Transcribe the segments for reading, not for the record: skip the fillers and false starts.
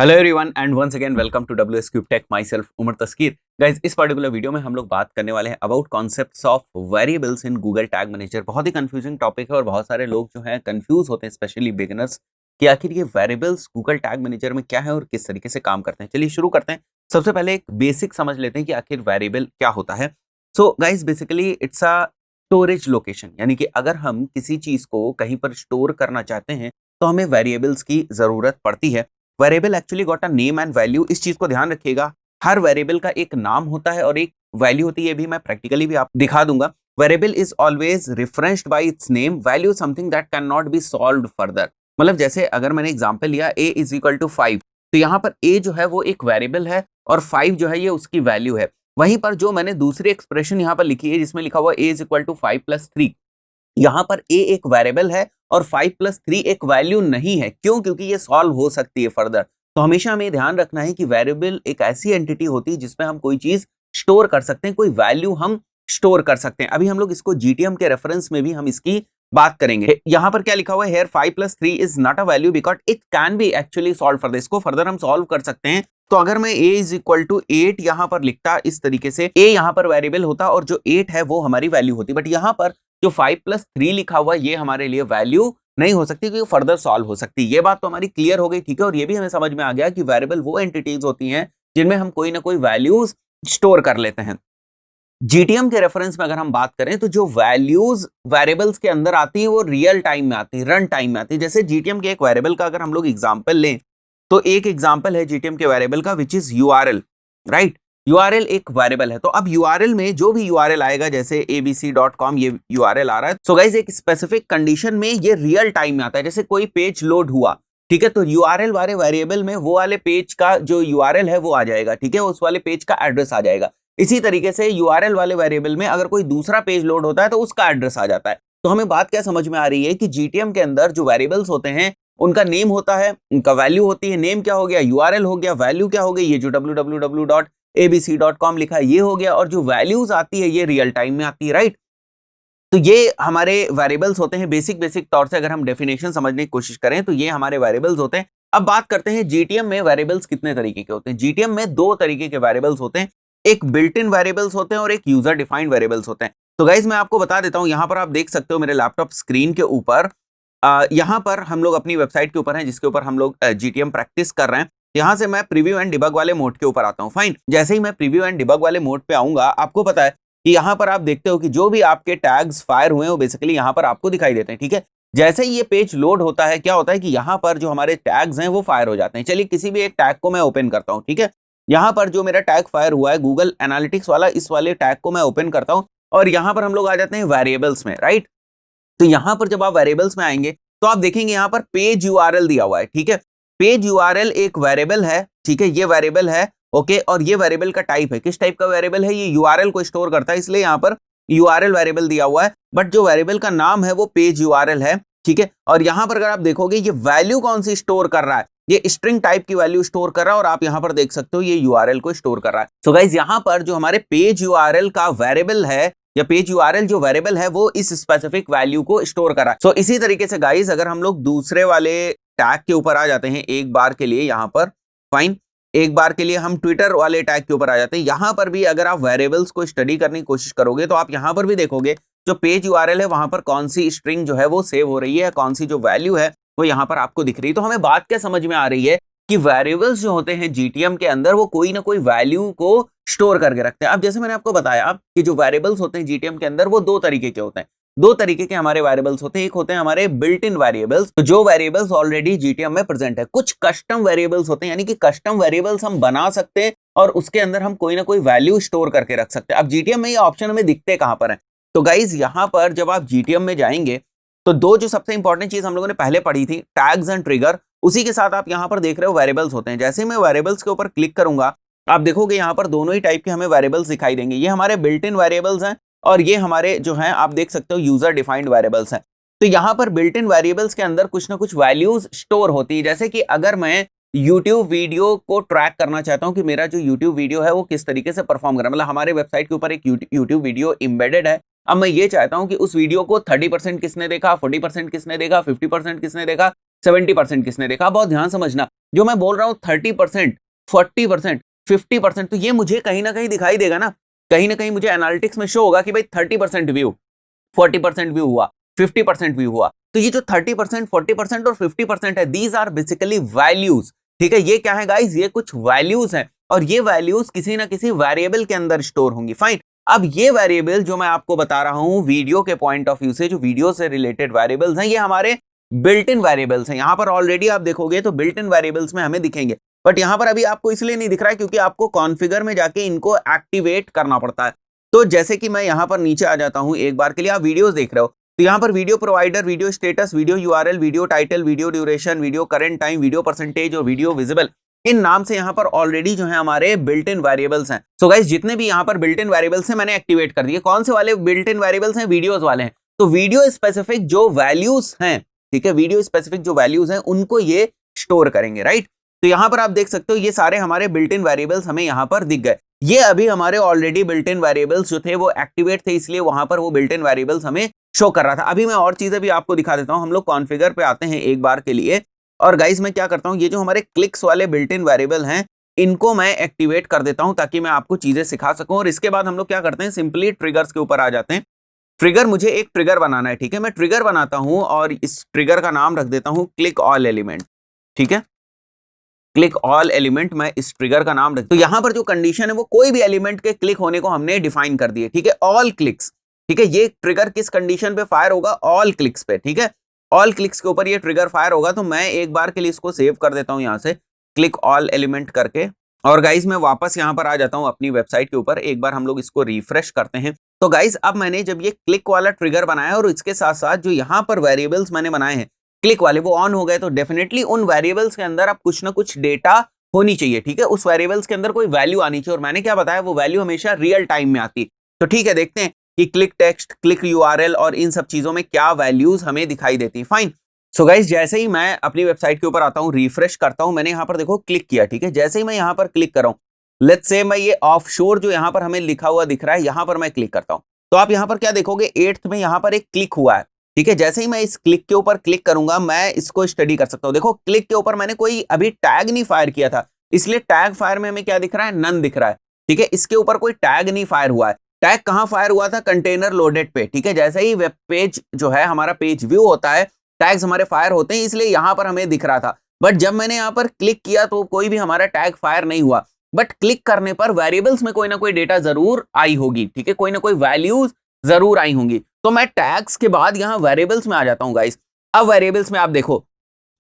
Hello everyone and once again welcome to WS Cube Tech myself Umar Taskeer. Guys इस particular video में हम लोग बात करने वाले हैं about concepts of variables in Google Tag Manager. बहुत ही कंफ्यूजिंग टॉपिक है और बहुत सारे लोग जो हैं कंफ्यूज होते हैं, स्पेशली बिगिनर्स, कि आखिर ये वेरिएबल्स गूगल टैग मैनेजर में क्या है और किस तरीके से काम करते हैं। चलिए शुरू करते हैं। सबसे पहले एक बेसिक समझ लेते हैं कि आखिर वेरिएबल क्या होता है। So guys basically it's a storage location, यानी कि अगर हम किसी चीज को कहीं पर स्टोर करना चाहते हैं तो हमें वेरिएबल्स की जरूरत पड़ती है। Variable actually got a name and value. इस चीज को ध्यान रखिएगा, हर वेरिएबल का एक नाम होता है और एक वैल्यू होती है। ये भी मैं प्रैक्टिकली भी आप दिखा दूंगा। Variable is always referenced by its name, value something that can not be solved further. मतलब जैसे अगर मैंने एग्जांपल लिया a इज इक्वल टू 5, तो यहाँ पर a जो है वो एक वेरिएबल है और 5 जो है ये उसकी वैल्यू है। वहीं पर जो मैंने दूसरी एक्सप्रेशन यहाँ पर लिखी है जिसमें लिखा हुआ a is equal to 5 plus 3, यहाँ पर a एक वेरिएबल है और 5 प्लस 3 एक वैल्यू नहीं है। क्यों? क्योंकि ये सॉल्व हो सकती है फर्दर। तो हमेशा हमें ध्यान रखना है कि वेरिएबल एक ऐसी एंटिटी होती है जिसमें हम कोई चीज स्टोर कर सकते हैं, कोई वैल्यू हम स्टोर कर सकते हैं। अभी हम लोग इसको जीटीएम के रेफरेंस में भी हम इसकी बात करेंगे। यहाँ पर क्या लिखा हुआ है, here 5 plus 3 is not a value because it can be actually solve further. इसको फर्दर हम सॉल्व कर सकते हैं। तो अगर मैं a इज इक्वल टू 8 यहाँ पर लिखता इस तरीके से, a यहाँ पर वेरिएबल होता और जो 8 है वो हमारी वैल्यू होती, बट यहाँ पर जो 5 प्लस 3 लिखा हुआ ये हमारे लिए वैल्यू नहीं हो सकती क्योंकि फर्दर सॉल्व हो सकती है। ये बात तो हमारी क्लियर हो गई, ठीक है। और ये भी हमें समझ में आ गया कि वेरिएबल वो एंटिटीज होती हैं जिनमें हम कोई ना कोई वैल्यूज स्टोर कर लेते हैं। जीटीएम के रेफरेंस में अगर हम बात करें तो जो वैल्यूज वेरिएबल्स के अंदर आती है वो रियल टाइम में आती है, रन टाइम में आती है। जैसे जीटीएम के एक वेरिएबल का अगर हम लोग एग्जांपल लें तो एक एग्जांपल है जीटीएम के वेरिएबल का which is URL, right. URL एक वेरिएबल है। तो अब यूआरएल में जो भी यूआरएल आएगा, जैसे abc.com ये यूआरएल आ रहा है, सो गाइस एक स्पेसिफिक कंडीशन में ये रियल टाइम में आता है। जैसे कोई पेज लोड हुआ, ठीक है, तो यूआरएल वाले वेरिएबल में वो वाले पेज का जो यूआरएल है वो आ जाएगा, ठीक है, उस वाले पेज का एड्रेस आ जाएगा। इसी तरीके से यूआरएल वाले वेरिएबल में अगर कोई दूसरा पेज लोड होता है तो उसका एड्रेस आ जाता है। तो हमें बात क्या समझ में आ रही है कि जीटीएम के अंदर जो वेरिएबल्स होते हैं उनका नेम होता है, उनका वैल्यू होती है। नेम क्या हो गया, यूआरएल हो गया, वैल्यू क्या हो गई, ये जो www.abc.com लिखा है ये हो गया, और जो वैल्यूज आती है ये रियल टाइम में आती है, राइट। तो ये हमारे वेरिएबल्स होते हैं। बेसिक तौर से अगर हम डेफिनेशन समझने की कोशिश करें तो ये हमारे वेरिएबल्स होते हैं। अब बात करते हैं जीटीएम में वेरिएबल्स कितने तरीके के होते हैं। जीटीएम में दो तरीके के वेरिएबल्स होते हैं, एक बिल्ट इन वेरिएबल्स होते हैं और एक यूजर डिफाइंड वेरिएबल्स होते हैं। तो गाइज मैं आपको बता देता हूं, यहां पर आप देख सकते हो मेरे लैपटॉप स्क्रीन के ऊपर, यहाँ पर हम लोग अपनी वेबसाइट के ऊपर हैं जिसके ऊपर हम लोग जीटीएम प्रैक्टिस कर रहे हैं। यहाँ से मैं प्रीव्यू एंड डिबग वाले मोड के ऊपर आता हूँ। फाइन, जैसे ही मैं प्रीव्यू एंड डिबग वाले मोड पे आऊंगा, आपको पता है कि यहाँ पर आप देखते हो कि जो भी आपके टैग्स फायर हुए वो बेसिकली यहाँ पर आपको दिखाई देते हैं, ठीक है। जैसे ही ये पेज लोड होता है क्या होता है कि यहाँ पर जो हमारे टैग्स हैं वो फायर हो जाते हैं। चलिए किसी भी एक टैग को मैं ओपन करता हूँ, ठीक है। यहाँ पर जो मेरा टैग फायर हुआ है गूगल एनालिटिक्स वाला, इस वाले टैग को मैं ओपन करता हूँ और यहाँ पर हम लोग आ जाते हैं वेरिएबल्स में, राइट। तो यहाँ पर जब आप वेरिएबल्स में आएंगे तो आप देखेंगे यहाँ पर पेज यूआरएल दिया हुआ है, ठीक है। पेज यूआरएल एक वेरिएबल है, ठीक है, ये वेरिएबल है, ओके। और ये वेरिएबल का टाइप है, किस टाइप का वेरिएबल है, ये यूआरएल को स्टोर करता है, इसलिए यहाँ पर यूआरएल वेरिएबल दिया हुआ है। बट जो वेरिएबल का नाम है वो पेज यूआरएल है, ठीक है। और यहाँ पर अगर आप देखोगे ये वैल्यू कौन सी स्टोर कर रहा है, ये स्ट्रिंग टाइप की वैल्यू स्टोर कर रहा है और आप यहाँ पर देख सकते हो ये यूआरएल को स्टोर कर रहा है। सो गाइस यहाँ पर जो हमारे पेज यूआरएल का वेरिएबल है या पेज यूआरएल जो वेरिएबल है वो इस स्पेसिफिक वैल्यू को स्टोर कर रहा है। सो इसी तरीके से गाइस अगर हम लोग दूसरे वाले टैग के ऊपर आ जाते हैं एक बार के लिए, यहाँ पर फाइन, एक बार के लिए हम ट्विटर वाले टैग के ऊपर आ जाते हैं। यहाँ पर भी अगर आप वेरिएबल्स को स्टडी करने की कोशिश करोगे तो आप यहाँ पर भी देखोगे जो पेज यूआरएल है वहां पर कौन सी स्ट्रिंग जो है वो सेव हो रही है, कौन सी जो वैल्यू है वो यहाँ पर आपको दिख रही है। तो हमें बात क्या समझ में आ रही है कि वेरिएबल्स जो होते हैं जीटीएम के अंदर वो कोई ना कोई वैल्यू को स्टोर करके रखते हैं। अब जैसे मैंने आपको बताया कि जो वेरिएबल्स होते हैं जीटीएम के अंदर वो दो तरीके के होते हैं। दो तरीके के हमारे वेरिएबल्स होते हैं, एक होते हैं हमारे बिल्ट इन वेरिएबल्स, तो जो वेरिएबल्स ऑलरेडी जीटीएम में प्रेजेंट है। कुछ कस्टम वेरिएबल्स होते हैं, यानी कि कस्टम वेरिएबल्स हम बना सकते हैं और उसके अंदर हम कोई ना कोई वैल्यू स्टोर करके रख सकते हैं। अब जीटीएम में ये ऑप्शन हमें दिखते कहां पर है, तो गाइज यहाँ पर जब आप जीटीएम में जाएंगे तो दो जो सबसे इंपॉर्टेंट चीज हम लोगों ने पहले पढ़ी थी, टैग्स एंड ट्रिगर, उसी के साथ आप यहाँ पर देख रहे हो वेरिएबल्स होते हैं। जैसे ही मैं वेरिएबल्स के ऊपर क्लिक करूंगा आप देखोगे यहाँ पर दोनों ही टाइप के हमें वेरिएबल्स दिखाई देंगे। ये हमारे बिल्ट इन वेरिएबल्स हैं और ये हमारे जो हैं आप देख सकते हो यूजर डिफाइंड वेरिएबल्स हैं। तो यहाँ पर बिल्ट इन वेरिएबल्स के अंदर कुछ ना कुछ वैल्यूज स्टोर होती है। जैसे कि अगर मैं YouTube वीडियो को ट्रैक करना चाहता हूं कि मेरा जो YouTube वीडियो है वो किस तरीके से परफॉर्म कर रहा है, मतलब हमारे वेबसाइट के ऊपर एक YouTube वीडियो एम्बेडेड है। अब मैं ये चाहता हूं कि उस वीडियो को 30% किसने देखा, 40% किसने देखा, 50% किसने देखा, 70% किसने देखा। बहुत ध्यान समझना, जो मैं बोल रहा हूँ 30%, 40%, 50%, तो ये मुझे कहीं ना कहीं दिखाई देगा ना, कहीं ना कहीं मुझे एनालिटिक्स में शो होगा कि भाई 30% व्यू, 40% व्यू हुआ, 50% व्यू हुआ। तो ये जो 30%, 40% और 50% है, दीज आर बेसिकली वैल्यूज। ठीक है, ये क्या है गाइस, ये कुछ वैल्यूज हैं और ये वैल्यूज किसी ना किसी वेरिएबल के अंदर स्टोर होंगी। फाइन, अब ये वेरिएबल जो मैं आपको बता रहा हूं वीडियो के पॉइंट ऑफ व्यू से, जो वीडियो से रिलेटेड वेरिएबल्स हैं, ये हमारे बिल्ट इन वेरिएबल्स हैं। यहां पर ऑलरेडी आप देखोगे तो बिल्ट इन वेरिएबल्स में हमें दिखेंगे, बट यहां पर अभी आपको इसलिए नहीं दिख रहा है क्योंकि आपको कॉन्फ़िगर में जाके इनको एक्टिवेट करना पड़ता है। तो जैसे कि मैं यहां पर नीचे आ जाता हूं, एक बार के लिए आप वीडियोस देख रहे हो, तो यहां पर video provider, video status, video URL, video title, video duration, video current time, video percentage और वीडियो विजिबल, इन नाम से यहां पर ऑलरेडी जो है हमारे बिल्ट इन वेरिएबल्स हैं। सो गाइस, जितने भी यहां पर बिल्ट इन वेरिएबल्स हैं मैंने एक्टिवेट कर दिए। कौन से वाले बिल्ट इन वेरिएबल्स हैं? वीडियोस वाले हैं। तो वीडियो स्पेसिफिक जो वैल्यूज हैं, ठीक है, वीडियो स्पेसिफिक जो वैल्यूज हैं उनको ये स्टोर करेंगे, राइट। तो यहां पर आप देख सकते हो ये सारे हमारे बिल्ट इन वेरिएबल्स हमें यहां पर दिख गए। ये अभी हमारे ऑलरेडी बिल्ट इन वेरिएबल्स जो थे वो एक्टिवेट थे, इसलिए वहां पर वो बिल्ट इन वेरिएबल्स हमें शो कर रहा था। अभी मैं और चीजें भी आपको दिखा देता हूं। हम लोग कॉन्फ़िगर पे आते हैं एक बार के लिए, और गाइस मैं क्या करता हूं, ये जो हमारे क्लिक्स वाले बिल्ट इन वेरिएबल हैं इनको मैं एक्टिवेट कर देता हूं ताकि मैं आपको चीजें सिखा सकूं। और इसके बाद हम लोग क्या करते हैं, सिंपली ट्रिगर्स के ऊपर आ जाते हैं। ट्रिगर, मुझे एक ट्रिगर बनाना है, ठीक है, मैं ट्रिगर बनाता हूं और इस ट्रिगर का नाम रख देता हूं क्लिक ऑल एलिमेंट। ठीक है, क्लिक ऑल एलिमेंट, मैं इस ट्रिगर का नाम रख, तो यहां पर जो कंडीशन है वो कोई भी एलिमेंट के क्लिक होने को हमने डिफाइन कर दिए। ठीक है, ऑल क्लिक्स। ठीक है, ये ट्रिगर किस कंडीशन पे फायर होगा? ऑल क्लिक्स पे। ठीक है, ऑल क्लिक्स के ऊपर ये ट्रिगर फायर होगा। तो मैं एक बार के लिए इसको सेव कर देता हूं यहां से क्लिक ऑल एलिमेंट करके, और गाइज मैं वापस यहां पर आ जाता हूं अपनी वेबसाइट के ऊपर। एक बार हम लोग इसको रिफ्रेश करते हैं। तो गाइज अब मैंने जब ये क्लिक वाला ट्रिगर बनाया और इसके साथ साथ जो यहां पर वेरिएबल्स मैंने बनाए हैं क्लिक वाले वो ऑन हो गए, तो डेफिनेटली उन वेरिएबल्स के अंदर अब कुछ ना कुछ डेटा होनी चाहिए। ठीक है, उस वेरिएबल्स के अंदर कोई वैल्यू आनी चाहिए, और मैंने क्या बताया, वो वैल्यू हमेशा रियल टाइम में आती। तो ठीक है, देखते हैं कि क्लिक टेक्स्ट, क्लिक यूआरएल और इन सब चीजों में क्या वैल्यूज हमें दिखाई देती। फाइन, सो गाइज जैसे ही मैं अपनी वेबसाइट के ऊपर आता हूं, रिफ्रेश करता हूं, मैंने यहां पर देखो क्लिक किया। ठीक है, जैसे ही मैं यहां पर क्लिक कर रहा हूं, लेट्स से मैं ये ऑफशोर जो यहां पर हमें लिखा हुआ दिख रहा है, यहां पर मैं क्लिक करता हूं, तो आप यहां पर क्या देखोगे, 8th में यहां पर एक क्लिक हुआ है। ठीक है, जैसे ही मैं इस क्लिक के ऊपर क्लिक करूंगा मैं इसको स्टडी कर सकता हूं। देखो क्लिक के ऊपर मैंने कोई अभी टैग नहीं फायर किया था, इसलिए टैग फायर में हमें क्या दिख रहा है, नन दिख रहा है। ठीक है, इसके ऊपर कोई टैग नहीं फायर हुआ है। टैग कहां फायर हुआ था? कंटेनर लोडेड पे। ठीक है, जैसे ही वेब पेज जो है हमारा पेज व्यू होता है, टैग्स हमारे फायर होते हैं, इसलिए यहां पर हमें दिख रहा था। बट जब मैंने यहां पर क्लिक किया तो कोई भी हमारा टैग फायर नहीं हुआ। बट क्लिक करने पर वेरिएबल्स में कोई ना कोई डेटा जरूर आई होगी। ठीक है, कोई ना कोई वैल्यूज जरूर आई होंगी। तो मैं टैग्स के बाद यहां वेरिएबल्स में आ जाता हूं गाइस। अब वेरिएबल्स में आप देखो,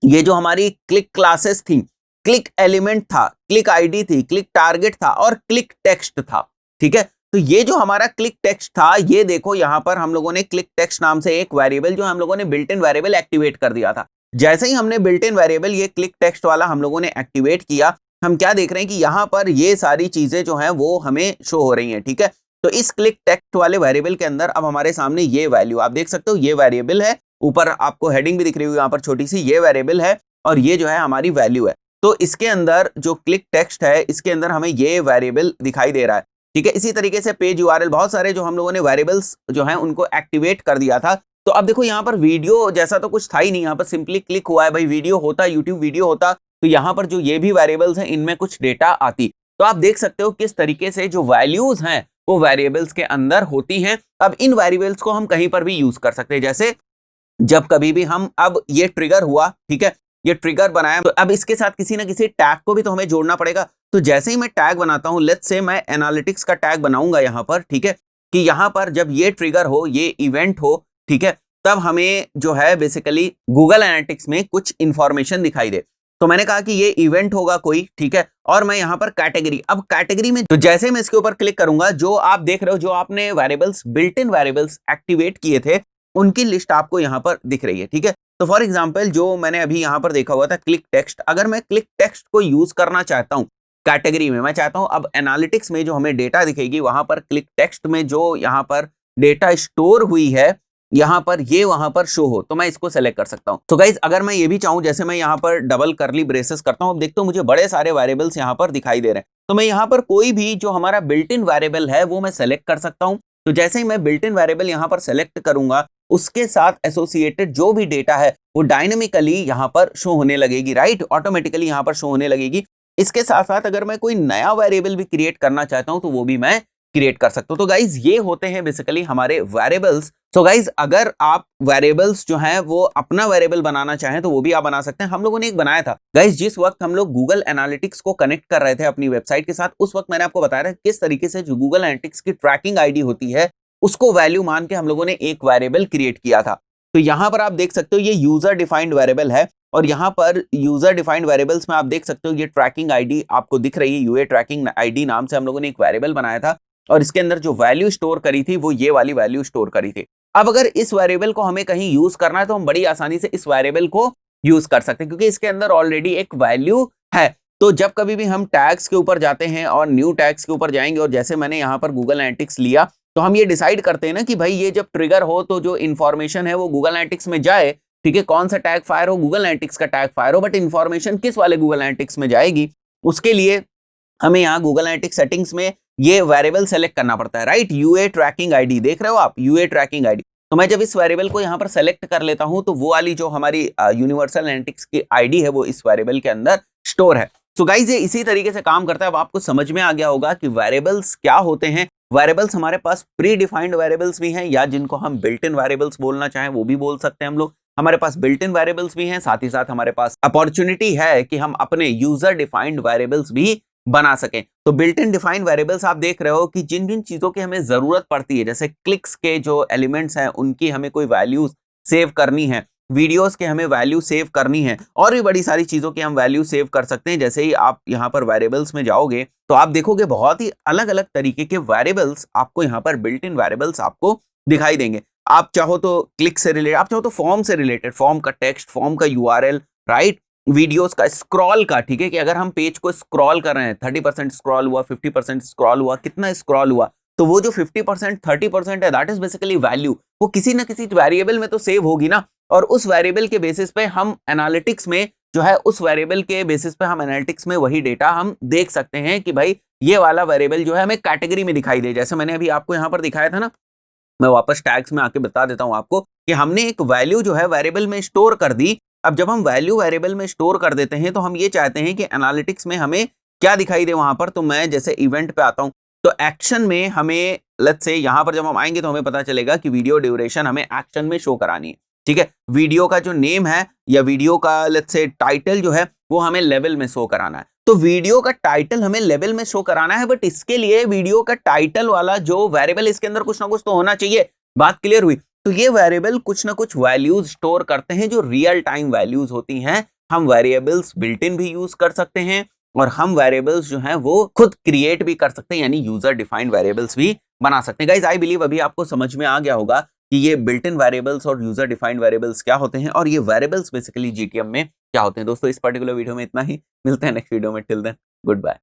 ये जो हमारी क्लिक क्लासेस थी, क्लिक एलिमेंट था, क्लिक आईडी थी, क्लिक टारगेट था और क्लिक टेक्स्ट था। ठीक है, तो ये जो हमारा क्लिक टेक्स्ट था, ये देखो यहां पर हम लोगों ने क्लिक टेक्स्ट नाम से एक वेरिएबल जो हम लोगों ने बिल्ट इन वेरिएबल एक्टिवेट कर दिया था। जैसे ही हमने बिल्ट इन वेरिएबल ये क्लिक टेक्स्ट वाला हम लोगों ने एक्टिवेट किया, हम क्या देख रहे हैं कि यहां पर ये सारी चीजें जो हैं वो हमें शो हो रही हैं। ठीक है, तो इस क्लिक टेक्स्ट वाले वेरिएबल के अंदर अब हमारे सामने ये वैल्यू आप देख सकते हो, ये वेरिएबल है, ऊपर आपको हेडिंग भी दिख रही होगी यहाँ पर छोटी सी, ये वेरिएबल है और ये जो है हमारी वैल्यू है। तो इसके अंदर जो क्लिक टेक्स्ट है इसके अंदर हमें ये वेरिएबल दिखाई दे रहा है। ठीक है, इसी तरीके से पेज यूआरएल, बहुत सारे जो हम लोगों ने वेरिएबल्स जो हैं उनको एक्टिवेट कर दिया था। तो अब देखो यहाँ पर वीडियो जैसा तो कुछ था ही नहीं, यहाँ पर सिंपली क्लिक हुआ है। भाई वीडियो होता, यूट्यूब वीडियो होता, तो यहाँ पर जो ये भी वेरिएबल्स हैं इनमें कुछ डेटा आती। तो आप देख सकते हो किस तरीके से जो वैल्यूज हैं वो वेरिएबल्स के अंदर होती हैं। अब इन वेरिएबल्स को हम कहीं पर भी यूज कर सकते हैं, जैसे जब कभी भी हम, अब ये ट्रिगर हुआ, ठीक है, ये ट्रिगर बनाया, तो अब इसके साथ किसी ना किसी टैग को भी तो हमें जोड़ना पड़ेगा। तो जैसे ही मैं टैग बनाता हूं, लेट्स से मैं एनालिटिक्स का टैग बनाऊंगा यहां पर। ठीक है, कि यहां पर जब ये ट्रिगर हो, ये इवेंट हो, ठीक है, तब हमें जो है बेसिकली गूगल एनालिटिक्स में कुछ इंफॉर्मेशन दिखाई दे। तो मैंने कहा कि ये इवेंट होगा कोई, ठीक है, और मैं यहां पर कैटेगरी, अब कैटेगरी में तो जैसे मैं इसके ऊपर क्लिक करूंगा, जो आप देख रहे हो, जो आपने variables, built in variables activate किए थे, उनकी लिस्ट आपको यहां पर दिख रही है। ठीक है, तो फॉर एग्जांपल जो मैंने अभी यहां पर देखा हुआ था क्लिक टेक्स्ट, अगर मैं क्लिक टेक्स्ट को यूज करना चाहता हूं कैटेगरी में, मैं चाहता हूं अब एनालिटिक्स में जो हमें डेटा दिखेगी वहां पर क्लिक टेक्स्ट में जो यहां पर डेटा स्टोर हुई है, यहां पर ये वहां पर शो हो, तो मैं इसको सेलेक्ट कर सकता हूं। तो गाइज अगर मैं ये भी चाहूं, जैसे मैं यहां पर डबल करली ब्रेसेस करता हूं, अब देखते हो मुझे बड़े सारे वेरिएबल्स यहां पर दिखाई दे रहे हैं। तो मैं यहां पर कोई भी जो हमारा बिल्ट इन वेरिएबल है वो मैं सेलेक्ट कर सकता हूं। तो जैसे ही मैं बिल्ट इन वेरिएबल यहां पर सेलेक्ट करूंगा, उसके साथ एसोसिएटेड जो भी डेटा है वो डायनेमिकली यहाँ पर शो होने लगेगी, राइट, ऑटोमेटिकली यहाँ पर शो होने लगेगी। इसके साथ साथ अगर मैं कोई नया वेरिएबल भी क्रिएट करना चाहता हूं तो वो भी मैं क्रिएट कर सकता हूं। तो गाइज ये होते हैं बेसिकली हमारे वेरिएबल्स। तो गाइज अगर आप वेरिएबल्स जो हैं वो अपना वेरिएबल बनाना चाहें तो वो भी आप बना सकते हैं। हम लोगों ने एक बनाया था गाइज, जिस वक्त हम लोग गूगल एनालिटिक्स को कनेक्ट कर रहे थे अपनी वेबसाइट के साथ, उस वक्त मैंने आपको बताया था किस तरीके से जो गूगल एनालिटिक्स की ट्रैकिंग आईडी होती है उसको वैल्यू मान के हम लोगों ने एक वेरिएबल क्रिएट किया था। तो यहां पर आप देख सकते हो ये यूजर डिफाइंड वेरिएबल है, और यहाँ पर यूजर डिफाइंड वेरिएबल्स में आप देख सकते हो ये ट्रैकिंग आईडी आपको दिख रही है, यूए ट्रैकिंग आईडी नाम से हम लोगों ने एक वेरिएबल बनाया था, और इसके अंदर जो वैल्यू स्टोर करी थी वो ये वाली वैल्यू स्टोर करी थी। अब अगर इस वेरिएबल को हमें कहीं यूज करना है तो हम बड़ी आसानी से इस वेरिएबल को यूज कर सकते हैं, क्योंकि इसके अंदर ऑलरेडी एक वैल्यू है। तो जब कभी भी हम टैग्स के ऊपर जाते हैं और न्यू टैग्स के ऊपर जाएंगे, और जैसे मैंने यहाँ पर गूगल एनालिटिक्स लिया, तो हम ये डिसाइड करते हैं ना कि भाई ये जब ट्रिगर हो तो जो इन्फॉर्मेशन है वो गूगल एनालिटिक्स में जाए, ठीक है, कौन सा टैग फायर हो, गूगल एनालिटिक्स का टैग फायर हो, बट इन्फॉर्मेशन किस वाले गूगल एनालिटिक्स में जाएगी, उसके लिए हमें यहाँ गूगल एनालिटिक्स सेटिंग्स में ये वेरिएबल सेलेक्ट करना पड़ता है, राइट। यूए ट्रैकिंग आईडी देख रहे हो आप, यूए ट्रैकिंग आईडी। तो मैं जब इस वेरिएबल को यहाँ पर सेलेक्ट कर लेता हूँ तो वो वाली जो हमारी यूनिवर्सल एनालिटिक्स की आईडी है वो इस वेरिएबल के अंदर स्टोर है। सो गाइज ये इसी तरीके से काम करता है। अब आपको समझ में आ गया होगा कि वेरिएबल्स क्या होते हैं। वेरिएबल्स हमारे पास प्री डिफाइंड वेरिएबल्स भी हैं, या जिनको हम बिल्ट इन वेरिएबल्स बोलना चाहें वो भी बोल सकते हैं हम लोग। हमारे पास बिल्ट इन वेरिएबल्स भी हैं, साथ ही साथ हमारे पास अपॉर्चुनिटी है कि हम अपने यूजर डिफाइंड वेरिएबल्स भी बना सकें। तो बिल्ट इन डिफाइंड वेरिएबल्स आप देख रहे हो कि जिन जिन चीजों की हमें जरूरत पड़ती है, जैसे क्लिक्स के जो एलिमेंट्स हैं उनकी हमें कोई वैल्यूज सेव करनी है, वीडियोस के हमें वैल्यू सेव करनी है, और भी बड़ी सारी चीजों की हम वैल्यू सेव कर सकते हैं। जैसे ही आप यहाँ पर वेरिएबल्स में जाओगे तो आप देखोगे बहुत ही अलग अलग तरीके के वेरिएबल्स आपको यहाँ पर बिल्ट इन वेरिएबल्स आपको दिखाई देंगे। आप चाहो तो क्लिक से रिलेटेड, आप चाहो तो फॉर्म से रिलेटेड, फॉर्म का टेक्स्ट, फॉर्म का यूआरएल, राइट, वीडियोस का, स्क्रॉल का, ठीक है, कि अगर हम पेज को स्क्रॉल कर रहे हैं, 30% स्क्रॉल हुआ, 50% स्क्रॉल हुआ, कितना स्क्रॉल हुआ, तो वो जो 50% 30% है दैट इज बेसिकली वैल्यू, वो किसी ना किसी वेरिएबल में तो सेव होगी ना, और उस वेरिएबल के बेसिस पे हम एनालिटिक्स में जो है, उस वेरिएबल के बेसिस पे हम एनालिटिक्स में वही डेटा हम देख सकते हैं कि भाई ये वाला वेरिएबल जो है हमें कैटेगरी में दिखाई दे। जैसे मैंने अभी आपको यहाँ पर दिखाया था ना, मैं वापस टैग्स में आके बता देता हूं आपको कि हमने एक वैल्यू जो है वेरिएबल में स्टोर कर दी। अब जब हम वैल्यू वेरिएबल में स्टोर कर देते हैं तो हम ये चाहते हैं कि एनालिटिक्स में हमें क्या दिखाई दे वहां पर। तो मैं जैसे इवेंट पे आता हूं तो एक्शन में हमें, लेट्स से यहां पर जब हम आएंगे तो हमें पता चलेगा कि वीडियो ड्यूरेशन हमें एक्शन में शो करानी है, ठीक है। वीडियो का जो नेम है या वीडियो का लेट्स से टाइटल जो है वो हमें लेवल में शो कराना है। तो वीडियो का टाइटल हमें लेवल में शो कराना है, बट इसके लिए वीडियो का टाइटल वाला जो वेरिएबल, इसके अंदर कुछ ना कुछ तो होना चाहिए। बात क्लियर हुई। तो ये वेरिएबल कुछ ना कुछ वैल्यूज स्टोर करते हैं जो रियल टाइम वैल्यूज होती हैं। हम वेरिएबल्स बिल्ट इन भी यूज कर सकते हैं, और हम वेरिएबल्स जो हैं वो खुद क्रिएट भी कर सकते हैं, यानी यूजर डिफाइंड वेरिएबल्स भी बना सकते हैं। गाइस आई बिलीव अभी आपको समझ में आ गया होगा कि ये बिल्ट इन वेरिएबल्स और यूजर डिफाइंड वेरिएबल्स क्या होते हैं, और ये वेरिएबल्स बेसिकली जीटीएम में क्या होते हैं। दोस्तों इस पर्टिकुलर वीडियो में इतना ही, मिलते हैं नेक्स्ट वीडियो में। Till then good bye.